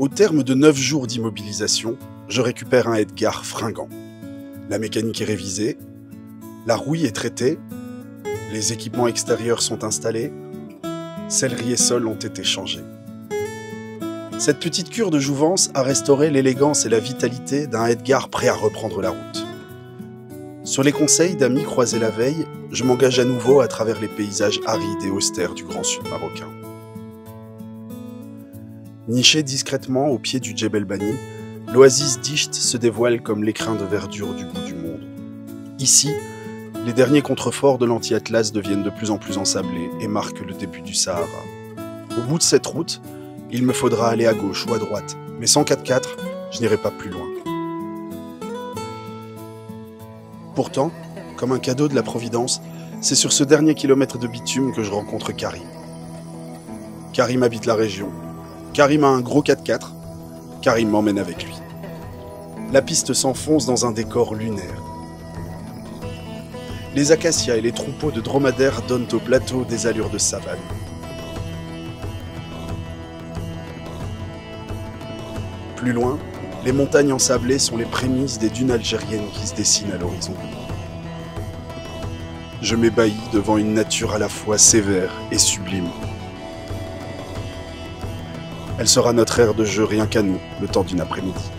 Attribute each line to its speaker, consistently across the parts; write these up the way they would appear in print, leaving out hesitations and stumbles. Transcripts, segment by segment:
Speaker 1: Au terme de 9 jours d'immobilisation, je récupère un Edgar fringant. La mécanique est révisée, la rouille est traitée, les équipements extérieurs sont installés, sellerie et sol ont été changés. Cette petite cure de jouvence a restauré l'élégance et la vitalité d'un Edgar prêt à reprendre la route. Sur les conseils d'amis croisés la veille, je m'engage à nouveau à travers les paysages arides et austères du Grand Sud marocain. Niché discrètement au pied du Djebel Bani, l'oasis d'Isht se dévoile comme l'écrin de verdure du bout du monde. Ici, les derniers contreforts de l'anti-Atlas deviennent de plus en plus ensablés et marquent le début du Sahara. Au bout de cette route, il me faudra aller à gauche ou à droite, mais sans 4x4, je n'irai pas plus loin. Pourtant, comme un cadeau de la Providence, c'est sur ce dernier kilomètre de bitume que je rencontre Karim. Karim habite la région. Karim a un gros 4x4. Karim m'emmène avec lui. La piste s'enfonce dans un décor lunaire. Les acacias et les troupeaux de dromadaires donnent au plateau des allures de savane. Plus loin, les montagnes ensablées sont les prémices des dunes algériennes qui se dessinent à l'horizon. Je m'ébahis devant une nature à la fois sévère et sublime. Elle sera notre aire de jeu rien qu'à nous, le temps d'une après-midi.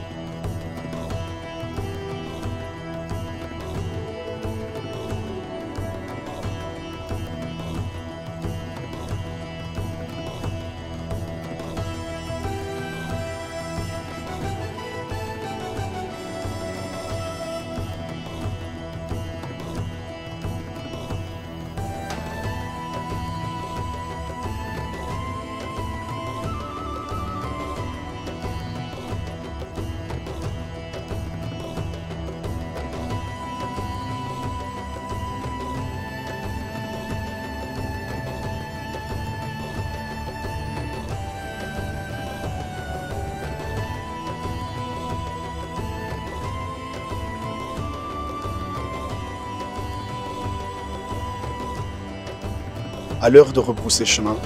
Speaker 1: À l'heure de rebrousser chemin,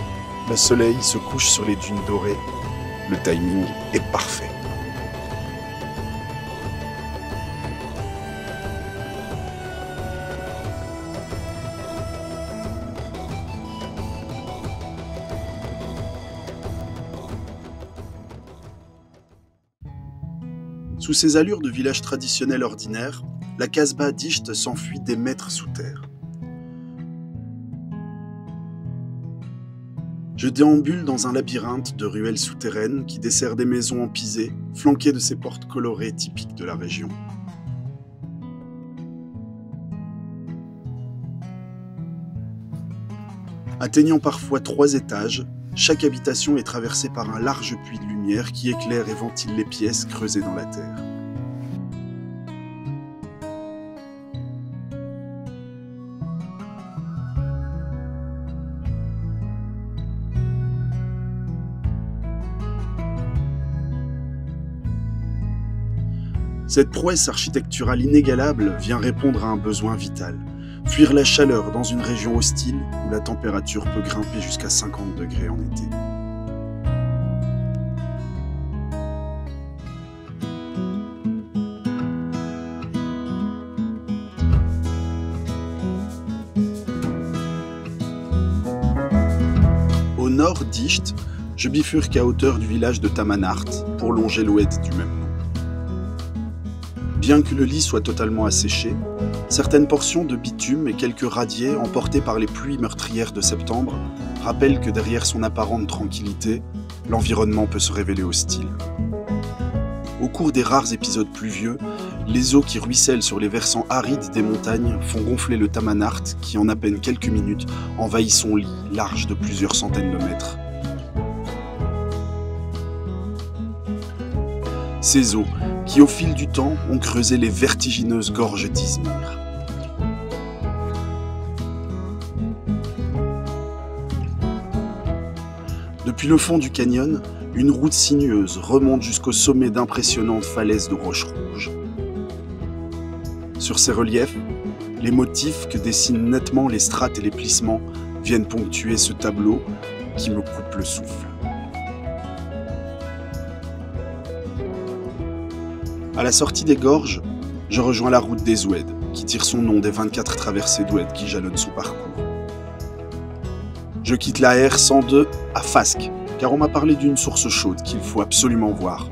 Speaker 1: le soleil se couche sur les dunes dorées. Le timing est parfait. Sous ses allures de village traditionnel ordinaire, la Casbah d'Isht s'enfuit des mètres sous terre. Je déambule dans un labyrinthe de ruelles souterraines qui dessert des maisons en pisé, flanquées de ces portes colorées typiques de la région. Atteignant parfois 3 étages, chaque habitation est traversée par un large puits de lumière qui éclaire et ventile les pièces creusées dans la terre. Cette prouesse architecturale inégalable vient répondre à un besoin vital, fuir la chaleur dans une région hostile où la température peut grimper jusqu'à 50 degrés en été. Au nord d'Isht, je bifurque à hauteur du village de Tamanart pour longer l'oued du même nom. Bien que le lit soit totalement asséché, certaines portions de bitume et quelques radiers emportés par les pluies meurtrières de septembre rappellent que derrière son apparente tranquillité, l'environnement peut se révéler hostile. Au cours des rares épisodes pluvieux, les eaux qui ruissellent sur les versants arides des montagnes font gonfler le Tamanart qui, en à peine quelques minutes, envahit son lit large de plusieurs centaines de mètres. Ces eaux, qui au fil du temps ont creusé les vertigineuses gorges d'Izmir. Depuis le fond du canyon, une route sinueuse remonte jusqu'au sommet d'impressionnantes falaises de roches rouges. Sur ces reliefs, les motifs que dessinent nettement les strates et les plissements viennent ponctuer ce tableau qui me coupe le souffle. À la sortie des gorges, je rejoins la route des Oued, qui tire son nom des 24 traversées d'Oued qui jalonnent son parcours. Je quitte la R102 à Fasques, car on m'a parlé d'une source chaude qu'il faut absolument voir.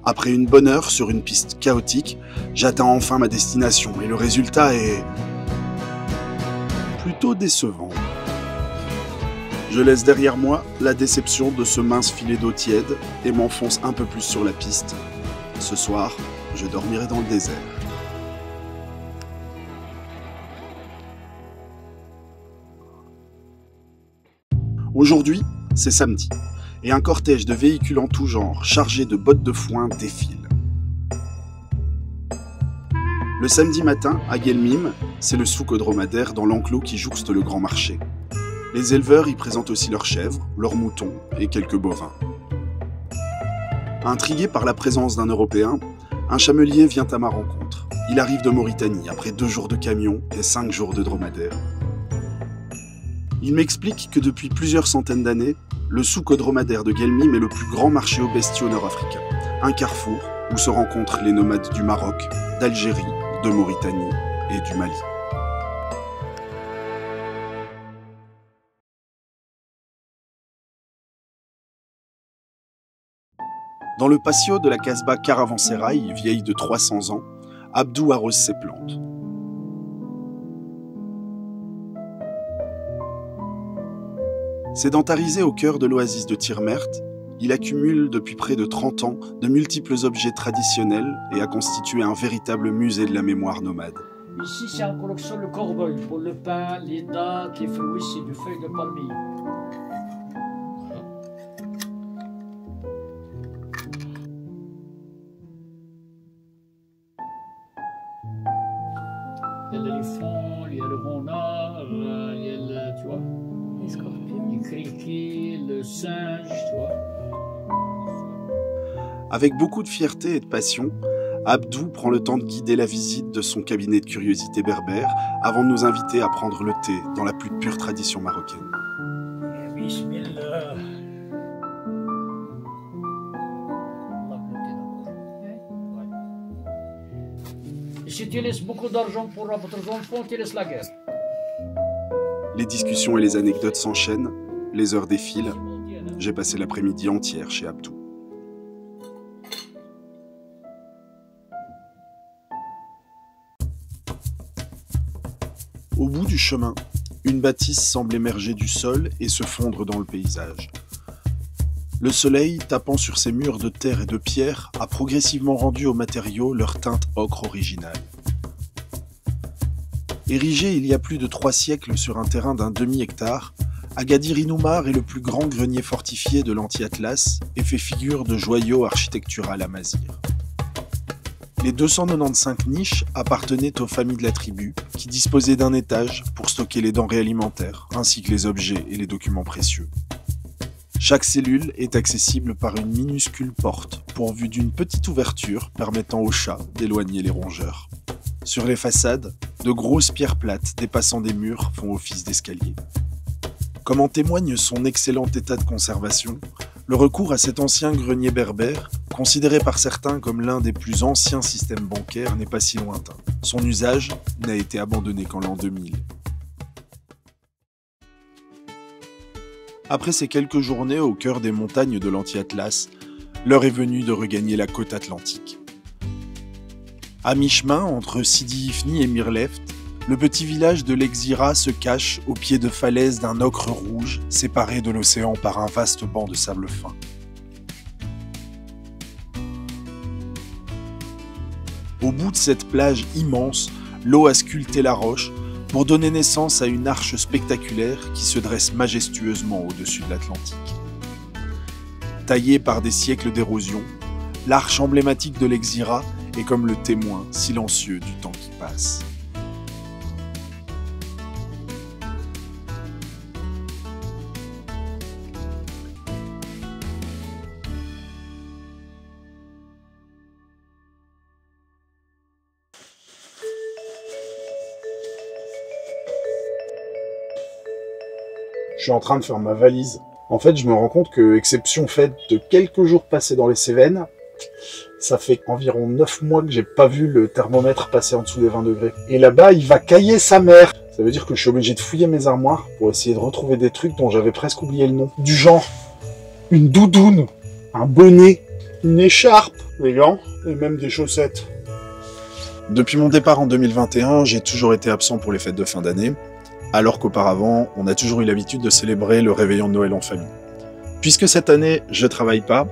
Speaker 1: Après une bonne heure sur une piste chaotique, j'atteins enfin ma destination et le résultat est plutôt décevant. Je laisse derrière moi la déception de ce mince filet d'eau tiède et m'enfonce un peu plus sur la piste. Ce soir, je dormirai dans le désert. Aujourd'hui, c'est samedi, et un cortège de véhicules en tout genre, chargés de bottes de foin, défile. Le samedi matin, à Guelmim, c'est le souk dromadaire dans l'enclos qui jouxte le grand marché. Les éleveurs y présentent aussi leurs chèvres, leurs moutons et quelques bovins. Intrigué par la présence d'un Européen, un chamelier vient à ma rencontre. Il arrive de Mauritanie après 2 jours de camion et 5 jours de dromadaire. Il m'explique que depuis plusieurs centaines d'années, le souk dromadaire de Guelmim est le plus grand marché aux bestiaux nord-africains. Un carrefour où se rencontrent les nomades du Maroc, d'Algérie, de Mauritanie et du Mali. Dans le patio de la Casbah Caravansérail, vieille de 300 ans, Abdou arrose ses plantes. Sédentarisé au cœur de l'oasis de Tirmert, il accumule depuis près de 30 ans de multiples objets traditionnels et a constitué un véritable musée de la mémoire nomade.
Speaker 2: Ici, c'est en collection le corbeil pour le pain, les dattes, les fruits, c'est du feuille de palmier. Il y a l'éléphant, il y a le renard, il y a le, tu vois,
Speaker 3: Les scorpions,
Speaker 2: les criquets, le singe, tu vois.
Speaker 1: Avec beaucoup de fierté et de passion, Abdou prend le temps de guider la visite de son cabinet de curiosités berbères avant de nous inviter à prendre le thé dans la plus pure tradition marocaine.
Speaker 2: Bismillah. Et si tu laisses beaucoup d'argent pour votre enfant, tu laisses la guerre.
Speaker 1: Les discussions et les anecdotes s'enchaînent, les heures défilent. J'ai passé l'après-midi entière chez Abdou. Au bout du chemin, une bâtisse semble émerger du sol et se fondre dans le paysage. Le soleil, tapant sur ces murs de terre et de pierre, a progressivement rendu aux matériaux leur teinte ocre originale. Érigé il y a plus de 3 siècles sur un terrain d'un demi-hectare, Agadir Inoumar est le plus grand grenier fortifié de l'Anti-Atlas et fait figure de joyau architectural amazigh. Les 295 niches appartenaient aux familles de la tribu, qui disposaient d'un étage pour stocker les denrées alimentaires, ainsi que les objets et les documents précieux. Chaque cellule est accessible par une minuscule porte, pourvue d'une petite ouverture permettant aux chats d'éloigner les rongeurs. Sur les façades, de grosses pierres plates dépassant des murs font office d'escalier. Comme en témoigne son excellent état de conservation, le recours à cet ancien grenier berbère, considéré par certains comme l'un des plus anciens systèmes bancaires, n'est pas si lointain. Son usage n'a été abandonné qu'en l'an 2000. Après ces quelques journées au cœur des montagnes de l'Anti-Atlas, l'heure est venue de regagner la côte atlantique. À mi-chemin entre Sidi Ifni et Mirleft, le petit village de l'Exira se cache au pied de falaises d'un ocre rouge, séparé de l'océan par un vaste banc de sable fin. Au bout de cette plage immense, l'eau a sculpté la roche pour donner naissance à une arche spectaculaire qui se dresse majestueusement au-dessus de l'Atlantique. Taillée par des siècles d'érosion, l'arche emblématique de l'Exira est comme le témoin silencieux du temps qui passe. Je suis en train de faire ma valise En fait, je me rends compte que, exception faite de quelques jours passés dans les Cévennes, ça fait environ 9 mois que j'ai pas vu le thermomètre passer en dessous des 20 degrés. Et là-bas, il va cailler sa mère. Ça veut dire que je suis obligé de fouiller mes armoires pour essayer de retrouver des trucs dont j'avais presque oublié le nom. Du genre, une doudoune, un bonnet, une écharpe, des gants et même des chaussettes. Depuis mon départ en 2021, j'ai toujours été absent pour les fêtes de fin d'année, alors qu'auparavant, on a toujours eu l'habitude de célébrer le réveillon de Noël en famille. Puisque cette année, je travaille pas,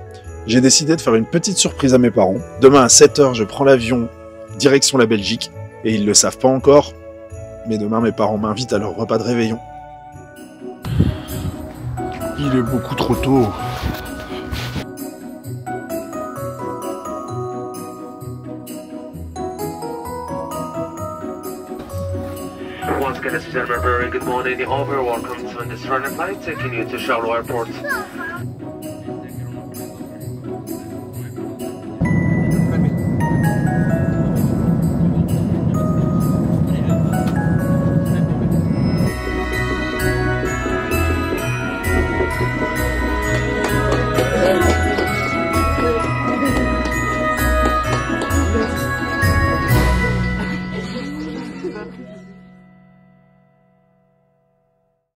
Speaker 1: j'ai décidé de faire une petite surprise à mes parents. Demain à 7 h, je prends l'avion direction la Belgique, et ils le savent pas encore, mais demain mes parents m'invitent à leur repas de réveillon. Il est beaucoup trop tôt.
Speaker 3: Once again, ladies and gentlemen, very good morning. The overall welcome to this running flight taking you to Charleroi Airport.